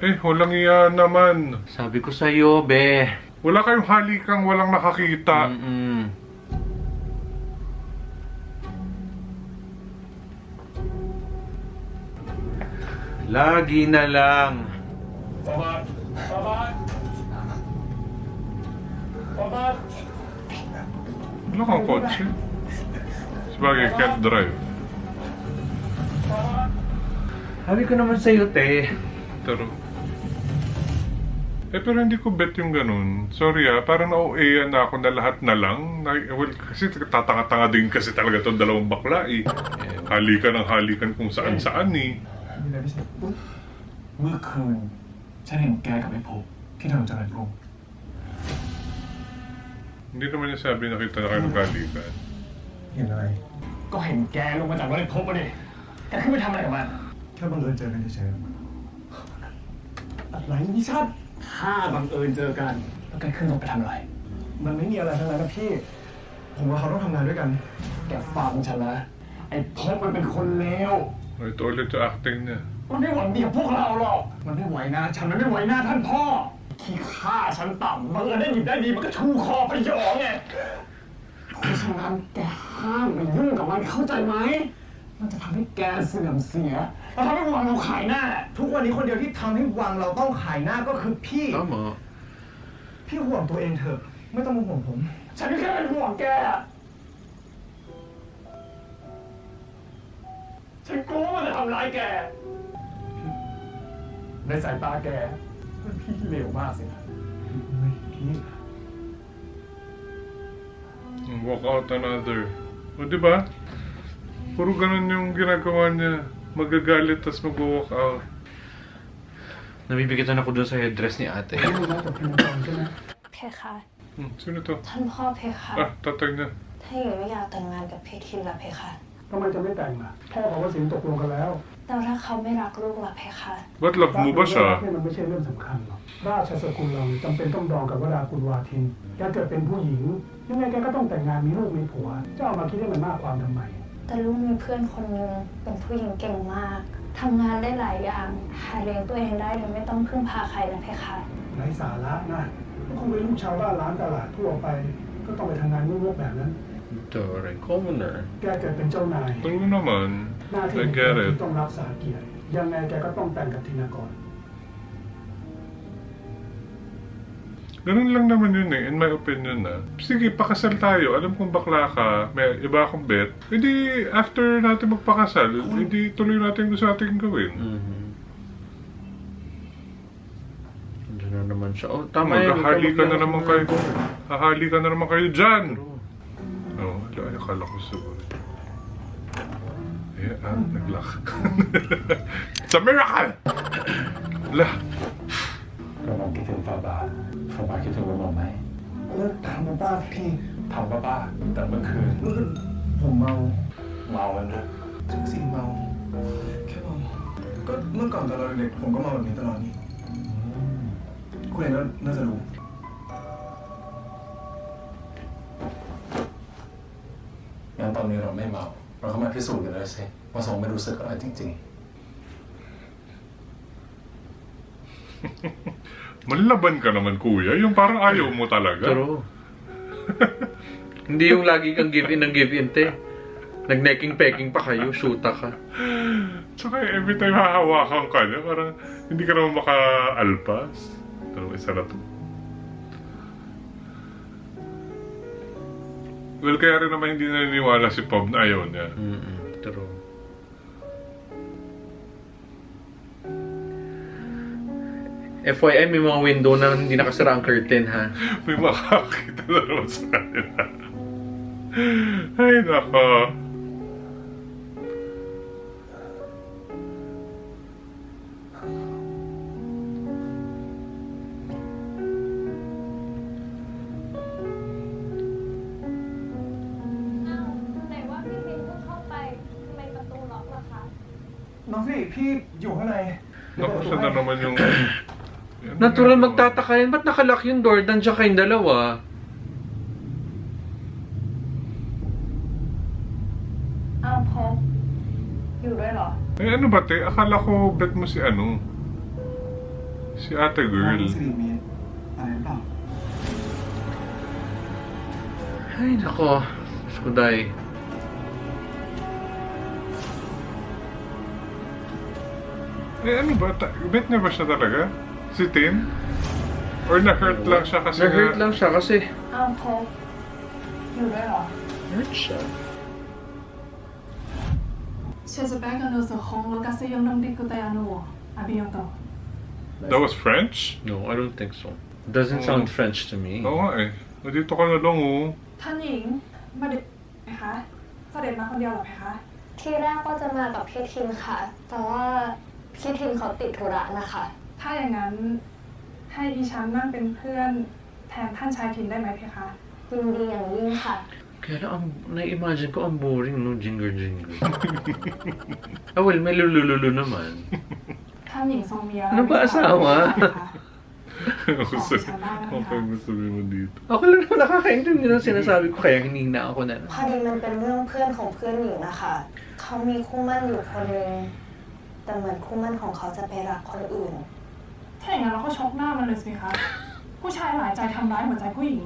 Eh, walang iya naman. Sabi ko sa'yo, be. Wala kayong halikang walang nakakita. Lagi na lang. Babat! Babat! Babat! Wala kang kotse. Sabagay, can't drive. Sabi ko naman sa'yo, te. Pero... Eh, pero hindi ko bet yung ganun. Sorry parang na-OA na ako na lahat na lang. Well, kasi tatanga-tanga din kasi talaga itong dalawang bakla eh. Halikan ng halikan kung saan-saan eh. เมื่อคืนฉันเห็นแกกับไอ้พบที่ถนนเจริญกรุง Hindi naman niya sabi nakita na kayo nag-halikan. เห็นอะไร ก็เห็นแกลงมาจากรถไอ้พบมาดิแกขึ้นไปทำอะไรกับมัน แค่บังเอิญเจอกันเฉย อะไรนิชัดถ้าบังเอิญเจอกัน แล้วแกขึ้นรถไปทำอะไร ๆมันไม่มีอะไรทั้งนั้นนะพี่ ผมว่าเขาต้องทำงานด้วยกัน แกฟังฉันนะ ไอ้พบมันเป็นคนเลว Ito ulit yung acting niya. มันไม่หวังดีกับพวกเราหรอก มันไม่ไหวหน้าฉัน มันไม่ไหวหน้าท่านพ่อ ขี้ข้าฉันต่ำบังเอิญได้หยิบได้ดีมันก็ชูคอพยองไงเพราะฉะนั้นแกห้ามไปยุ่งกับมันเข้าใจไหม มันจะทำให้แกเสื่อมเสีย แล้วทำให้วังเราขายหน้า ทุกวันนี้คนเดียวที่ทำให้วังเราต้องขายหน้าก็คือพี่ Tama. พี่ห่วงตัวเองเถอะ ไม่ต้องมาห่วงผม ฉันก็แค่เป็นห่วงแก ฉันกลัวมันจะทำร้ายแก ในสายตาแกพี่เลวมากสินะ Walk out another. O, di ba? Puro ganun yung ginagawa niya. Magagalit, tas mag-walk out. Nabibigatan ako dun sa headdress ni ate. เพคะ Sino to? ท่านพ่อเพคะ Ah, tatay niya. ถ้าหญิงไม่อยากแต่งงานกับเพทินละเพคะ ทำไมจะไม่แต่งล่ะ พ่อกับวสินตกลงกันแล้ว แต่ถ้าเขาไม่รักลูกละเพคะ Ba't love mo ba siya? นี่มันไม่ใช่เรื่องสำคัญหรอก ราชสกุลเราจำเป็นต้องดองกับวรากุลวาทิน แกเกิดเป็นผู้หญิง ยังไงแกก็ต้องแต่งงานมีลูกมีผัว เจ้ามาคิดให้มันมากความทำไม แต่ลูกมีเพื่อนคนหนึงเป็นผู้หญิงเก่งมากทำงานได้หลายอย่างหาเลี้ยงตัวเองได้โดยไม่ต้องพึ่งพาใครนะเพคะ ไร้สาระนะก็คงเป็นลูกชาวบ้านร้านตลาดทั่วไป ก็ต้องไปทำงานงกๆแบบนั้น Ito rin, commoner. แกเกิดเป็นเจ้านาย True naman. หน้าที่ I ของแก get ที่ it. ต้องรักษาเกียรติ ยังไงแกก็ต้องแต่งกับธินากร Ganun lang naman yun eh, in my opinion na. Sige, pakasal tayo. Alam kong bakla ka, may iba akong bet. Hindi, after natin magpakasal, hindi tuloy natin gusto natin gawin. Diyan na naman siya. Oh, tama yan. Maghahali ka na naman kayo. Hahali ka na naman kayo dyan. Oo, ay, akala ko siguro. Eh, nag-lock. It's a miracle! Ala, กำลังคิดถึงฟ้าบาทฟ้าบาทคิดถึงเราไหม แล้วถามป้าพี่ ถามป้าแต่เมื่อคืน เมื่อคืนผมเมา เมากันด้วย ถึงสิ่งเมา แค่เมา ก็เมื่อก่อนตอนเราเด็กผมก็เมาแบบนี้ตลอดนี่คุณเองก็น่าจะรู้ งั้นตอนนี้เราไม่เมา เราเข้ามาพิสูจน์กันเลยสิว่าสองไม่รู้สึกอะไรจริง manlaban ka naman kuya. Yung parang ayaw mo talaga. True. Hindi yung lagi kang give in ng give in, te. Nag-necking-pecking pa kayo, shoota ka. Tsaka every time hahawakan ka niya, parang hindi ka naman maka-alpas. Pero isa na to. Well, kaya rin naman hindi naniniwala si Pop na ayaw niya. True. FYI, may mga window na hindi nakasara ang curtain, ha? May makakita na naman sa kanila. Ay, nako.พี่อยู่ข้างใน Naku, siya na naman yung... Natural magtataka yan. Ba't nakalock yung door? Nandiyan kayong dalawa. Pop อยู่ด้วยเหรอ Eh, ano ba, te? Akala ko bet mo si ano? Si ate girl. สิริมีอะไรเปล่า Ay, nako. Suday. Eh, ano ba? Bet niya ba siya talaga? Si Tin? Or na-hurt lang siya kasi Na-hurt lang siya kasi. Pop อยู่ด้วยเหรอ Hurt siya. Siya baga no sa Hong kasi yung nang di ko tayo ano, abi yung to. That was French? No, I don't think so. Doesn't sound French to me. Oo nga eh. Nandito ka na lang oh. ท่านหญิงมาดิไหมคะเสด็จมาคนเดียวเหรอไหมคะ ที่แรกก็จะมากับพี่ทินค่ะ แต่ว่าพี่ทินเขาติดธุระนะคะ ถ้าอย่างนั้นให้ดิฉันนั่งเป็นเพื่อนแทนท่านชายทินได้ไหมเพคะ ยินดีอย่างยิ่งค่ะ Kaya lang, na-imagine ko ang boring, no? Jingle-jingle. Ah, well, may lulululu naman. ท่านหญิงทรงมีอะไร Ano ba asawa? ไม่ทราบไหมคะ Gusto, okay, gusto mo dito. Ako lang naman nakakaintindi ng sinasabi ko kaya hinihina ako na. พอดีมันเป็นเรื่องเพื่อนของเพื่อนหญิงอะค่ะเขามีคู่หมั่นอยู่คนนึงแต่เหมือนคู่หมั่นของเขาจะไปรักคนอื่น ถ้าอย่างนั้นเราก็ชกหน้ามันเลยสิคะ ผู้ชายหลายใจทำร้ายหัวใจผู้หญิง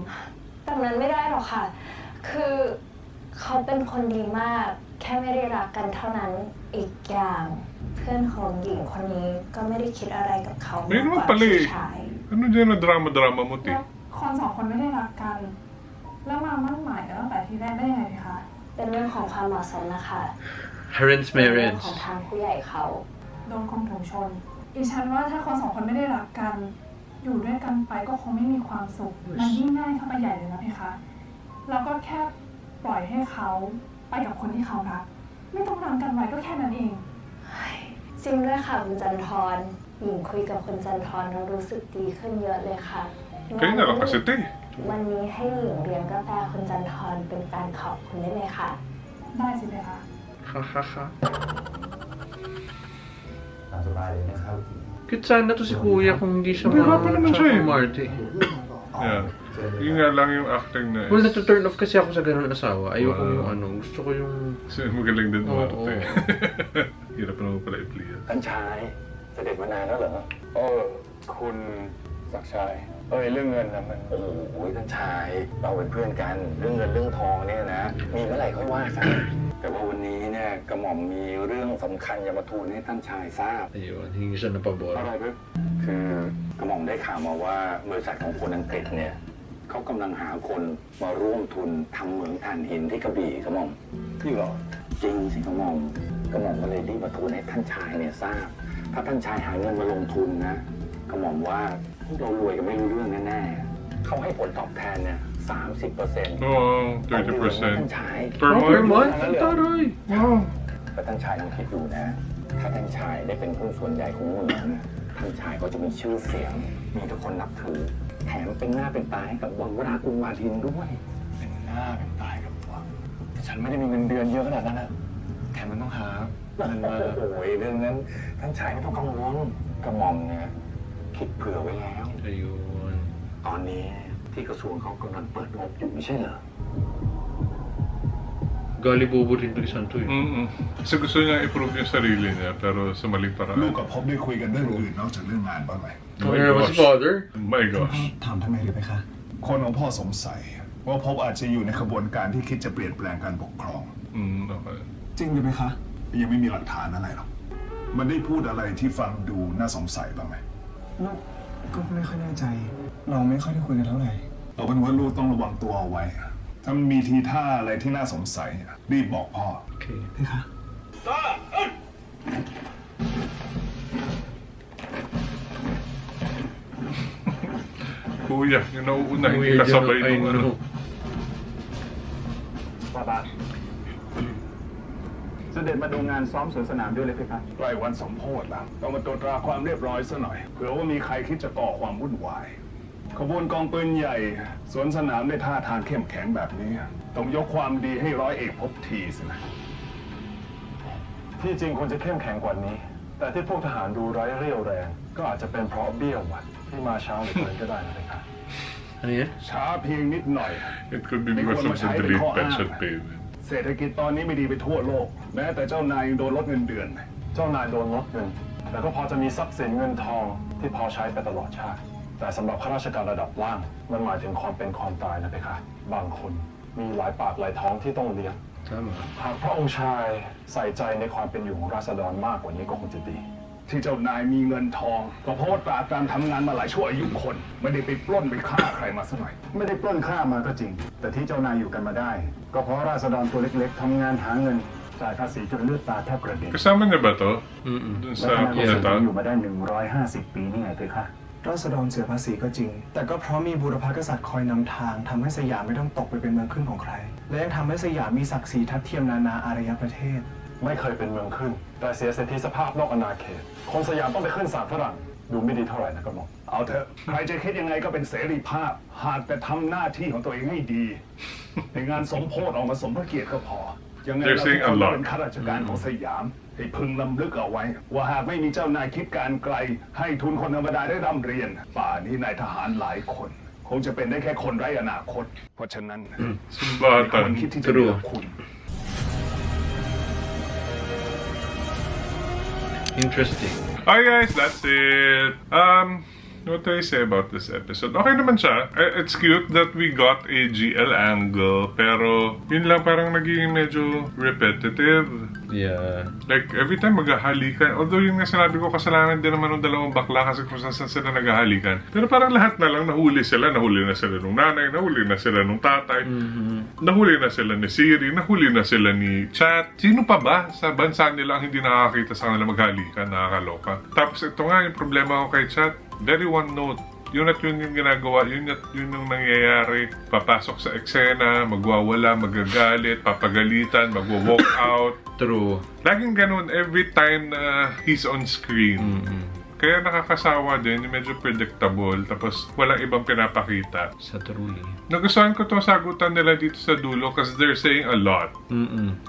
แต่มันไม่ได้หรอกค่ะ คือเขาเป็นคนดีมาก แค่ไม่ได้รักกันเท่านั้นอีกอย่าง เพื่อนของหญิงคนนี้ก็ไม่ได้คิดอะไรกับเขามาก May ก naman ว่า pala พี่ eh. ชาย Ano dyan na drama-drama mo, แล้ te? วคนสองคนไม่ได้รักกัน แล้วมามั่นหมายกันตั้งแต่ทีแรกได้ยังไงคะ เป็นเรื่องของความเหมาะสมนะคะ Parents เป็นเรื่อง marriage ของทางผู้ใหญ่เขา โดนคมถุงชนดิฉันว่าถ้าคนสองคนไม่ได้รักกัน อยู่ด้วยกันไปก็คงไม่มีความสุข มันยิ่งง่ายเข้าไปใหญ่เลยนะพี่คะ เราก็แค่ปล่อยให้เขาไปกับคนที่เขารัก ไม่ต้องรังกันไว้ก็แค่นั้นเอง จริงด้วยค่ะคุณจันทรหญิงคุยกับคุณจันทรแล้วรู้สึกดีขึ้นเยอะเลยค่ะ Kaya na lang kasi, te. วันนี้ให้หญิงเลี้ยงกาแฟคุณจันทรเป็นการขอบคุณได้ไหมคะ ได้สิเลยคะ Ha ha ha. ตามสบายเลยนะครับ Cute sana to si Kuya kung hindi siya May hapa naman siya eh. Marty. Yeah. Yun nga lang yung acting na Well, natu-turn off kasi ako sa ganun asawa. Ayoko Wow. yung ano, gusto ko yung... Kasi magaling din Oo. umarte. Hirap na mo pala i-play. ท่านชายเสด็จมานานแล้วเหรอคุณศักดิ์ชัยเรื่องเงินนะมันโอ้โหท่านชายเราเป็นเพื่อนกันเรื่องเงินเรื่องทองเนี่ยนะมีเมื่อไหร่ค่อยว่ากันแต่ว่าวันนี้เนี่ยกระหม่อมมีเรื่องสำคัญจะมาทูลให้ท่านชายทราบ Ayun, hingi siya ng pabor. อะไรเพื่อคือกระหม่อมได้ข่าวมาว่าบริษัทของคนอังกฤษเนี่ยเขากำลังหาคนมาร่วมทุนทำเหมืองถ่านหินที่กระบี่กระหม่อมจริงเหรอจริงสิกระหม่อมก็เลยรีบมาทูลให้ท่านชายเนี่ยทราบถ้าท่านชายหาเงินมาลงทุนนะกระหม่อมว่าพวกเรารวยกันไม่รู้เรื่องแน่ๆเขาให้ผลตอบแทนเนี่ย 30% Oo, ต่อเดือนนะท่าน 30%. ชาย Per Oh, per month? month? Ang taray! Wow! แต่ท่านชายลองคิดดูนะ ถ้าท่านชายได้เป็นผู้ส่วนใหญ่ของเมืองนะท่านชายก็จะมีชื่อเสียง มีทุกคนนับถือ แถมเป็นหน้าเป็นตาให้กับวังวรากุลวาทินด้วย เป็นหน้าเป็นตากับวังแต่ฉันไม่ได้มีเงินเดือนเยอะขนาดนั้นนะแถมมันต้องหาเงินมาโอ้ยเรื่องนั้น ท่านชายไม่ต้องกังวลกระหม่อมเนี่ยคิดเผื่อไว้แล้ว Ayun. ตอนนี้ที่กระทรวงเขากำลังเปิดงบอยู่ไม่ใช่เหรอ Gali bobo rin bilisan to eh. Mm-mm. Kasi gusto niya i-prove yung sarili niya, pero sa maling ลูก paraan. กับพบได้คุยกันเรื่องอื่นนอกจากเรื่องงานบ้างไหม Oh, there was si father. My gosh. ถามทำไมหรือไปคะ คนของพ่อสงสัย ว่าพบอาจจะอยู่ในขบวนการที่คิดจะเปลี่ยนแปลงการปกครอง Okay. จริงหรือไปคะ ยังไม่มีหลักฐานอะไรหรอก มันได้พูดอะไรที่ฟังดูน่าสงสัยบ้างไหม ลูกก็ไม่ค่อยแน่ใจ เราไม่ค่อยได้คุยกันเท่าไหร่ เอาเป็นว่าลูกต้องระวังตัวเอาไว้ ถ้ามันมีทีท่าอะไรที่น่าสงสัยรีบบอกพ่อ Okay. พี่คะ Kuya, yung nauuna, hindi Weird kasabay yun, I nung ano. know. ป้าบ้านเสด็จมาดูงานซ้อมสวนสนามด้วยเลยเพคะ ใกล้วันสมโภชแล้วต้องมาตรวจตราความเรียบร้อยซะหน่อย เผื่อว่ามีใครคิดจะก่อความวุ่นวาย ขบวนกองปืนใหญ่ สวนสนามได้ท่าทางเข้มแข็งแบบนี้ ต้องยกความดีให้ร้อยเอกภพทีสินะ ที่จริงควรจะเข้มแข็งกว่านี้ แต่ที่พวกทหารดูไร้เรี่ยวแรง ก็อาจจะเป็นเพราะเบี้ยวหวัดที่มาเช้าเหลือเกินก็ได้นะครับ Ano yan? ช้าเพียงนิดหน่อย It could be because of the delayed pension payment. เศรษฐกิจตอนนี้ไม่ดีไปทั่วโลก แม้แต่เจ้านายยังโดนลดเงินเดือน เจ้านายโดนลดเงิน แต่ก็พอจะมีทรัพย์สินเงินทองที่พอใช้ไปตลอดชาติ แต่สำหรับข้าราชการระดับล่าง มันหมายถึงความเป็นความตายนะเพคะบางคนมีหลายปากหลายท้องที่ต้องเลี้ยง Tama. หากพระองค์ชายใส่ใจในความเป็นอยู่ของราษฎรมากกว่านี้ก็คงจะดี ที่เจ้านายมีเงินทองก็เพราะว่าตราการทำงานมาหลายชั่วอายุคน ไม่ได้ไปปล้นไปฆ่าใครมาสักหน่อย ไม่ได้ปล้นฆ่ามาก็จริง แต่ที่เจ้านายอยู่กันมาได้ ก็เพราะราษฎรตัวเล็กๆทำงานหาเงินจ่ายภาษีจนเลือดตาแทบกระเด็น Kasama niya ba to? Mm-mm. Dun และ sa ทำไมบริษัท kudeta? ถึงอยู่มาได้ 150 ปีนี่ไงเพคะ ราษฎรเสียภาษีก็จริง แต่ก็เพราะมีบูรพกษัตริย์คอยนำทางทำให้สยามไม่ต้องตกไปเป็นเมืองขึ้นของใคร และยังทำให้สยามมีศักดิ์ศรีทัดเทียมนานาอารยประเทศ ไม่เคยเป็นเมืองขึ้น แต่เสียสิทธิสภาพนอกอาณาเขต คนสยามต้องไปขึ้นศาลฝรั่ง ดูไม่ดีเท่าไหร่นะกระหม่อม เอาเถอะ ใครจะคิดยังไงก็เป็นเสรีภาพ หากแต่ทำหน้าที่ของตัวเองให้ดี ในงานสมโภชออกมาสมพระเกียรติก็พอ ยังไง They're เราทุ saying กค a น lot. เป็นข้าราชการของสยาม ให้พึงลำลึกเอาไว้ ว่าหากไม่มีเจ้านายคิดการไกล ให้ทุนคนธรรมดาได้ร่ำเรียน ป่านนี้นายทหารหลายคน คงจะเป็นได้แค่คนไร้อนาคต เพราะฉะนั้นไม่ควรคิดที่จะเลือกคุณ Interesting. Okay guys, that's it. What do I say about this episode? Okay naman siya. It's cute that we got a GL angle, pero yun lang parang naging medyo repetitive. Yeah. Like, every time maghahalikan, although yung nga sinabi ko, kasalanan din naman ng dalawang bakla kasi kung saan sila naghahalikan. Pero parang lahat na lang, nahuli na sila nung nanay, nahuli na sila nung tatay, nahuli na sila ni Siri, nahuli na sila ni Chat. Sino pa ba sa bansa nila ang hindi nakakita sa kanila maghalikan? Nakakaloka. Tapos ito nga, yung problema ko kay Chat, very one note. Yun at yun yung ginagawa, yun yung nangyayari. Papasok sa eksena, magwawala, magagalit, papagalitan, magwo-walk out. True. Laging ganun every time na he's on screen. Kaya nakakasawa din, yung medyo predictable, tapos walang ibang pinapakita. Sa truly. Nagustuhan ko itong sagutan nila dito sa dulo kasi they're saying a lot.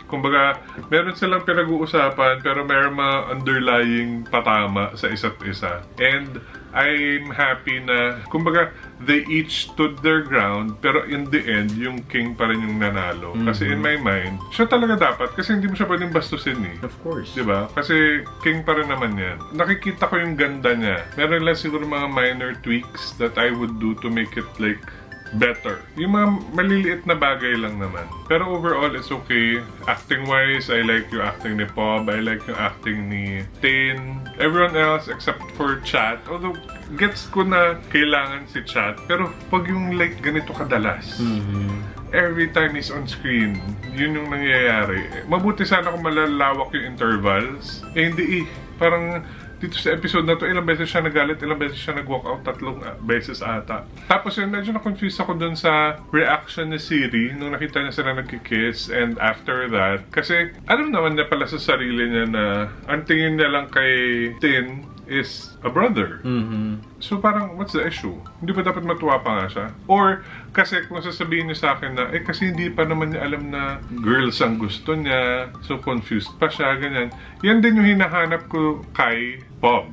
Kumbaga, meron silang pinag-uusapan pero meron mga underlying patama sa isa't isa. And I'm happy na, kumbaga, they each stood their ground pero in the end, yung king pa rin yung nanalo. Kasi in my mind, siya talaga dapat kasi hindi mo siya pwedeng bastusin eh. Of course. Diba? Kasi king pa rin naman yan. Nakikita ko yung ganda niya. Meron lang siguro mga minor tweaks that I would do to make it like better. Yung mga maliliit na bagay lang naman. Pero overall, it's okay. Acting-wise, I like yung acting ni Pob. I like yung acting ni Tin. Everyone else, except for Chat. Although, gets ko na kailangan si Chat. Pero pag yung like ganito kadalas, every time he's on screen, yun yung nangyayari. Mabuti sana kung malalawak yung intervals. Eh, hindi eh. Parang dito sa episode na to, ilang beses siya nagalit, ilang beses siya nag-walk out, 3 beses ata. Tapos yun, medyo na-confuse ako dun sa reaction ni Siri nung nakita niya sila nagkikiss, and after that, kasi alam naman niya pala sa sarili niya na ang tingin niya lang kay Tin is a brother. So parang, what's the issue? Hindi ba dapat matuwa pa nga siya? Or, kasi kung sasabihin niyo sa akin na, eh kasi hindi pa naman niya alam na girls ang gusto niya, so confused pa siya, ganyan. Yan din yung hinahanap ko kay Bob.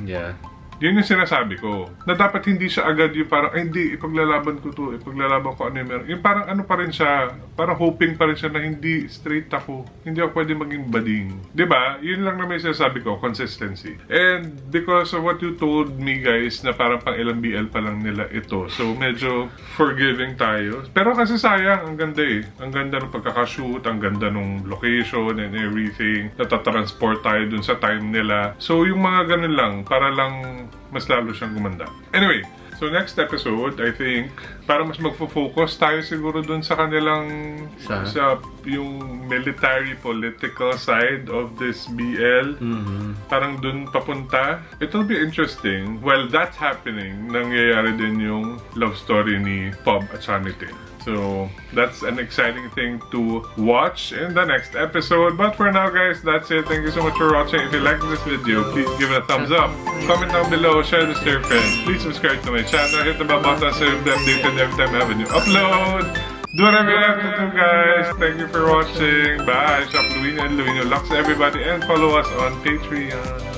Yeah. Yun yung sinasabi ko. Na dapat hindi siya agad yung parang, ay hindi, ipaglalaban ko to, ipaglalaban ko ano yung meron. Yung parang ano pa rin siya, parang hoping pa rin siya na hindi straight ako. Hindi ako pwede maging bading. Diba? Yun lang na may sinasabi ko, consistency. And because of what you told me guys, na parang pang ilang BL pa lang nila ito. So medyo forgiving tayo. Pero kasi sayang, ang ganda eh. Ang ganda ng pagkakashoot, ang ganda ng location and everything. Natatransport tayo dun sa time nila. So yung mga ganun lang, para lang mas lalo siyang gumanda. Anyway, so next episode, I think, para mas magfo-focus tayo siguro dun sa kanilang sa yung military political side of this BL. Parang dun papunta. It'll be interesting. While that's happening, nangyayari din yung love story ni Pob at ni Tin. So, that's an exciting thing to watch in the next episode. But for now, guys, that's it. Thank you so much for watching. If you like this video, please give it a thumbs up. Comment down below, share this to your friends. Please subscribe to my channel. Hit the bell button so you'll be updated every time I have a new upload. Do whatever you have to do, guys. Thank you for watching. Bye. Shop Luino and Luino Lux, everybody. And follow us on Patreon.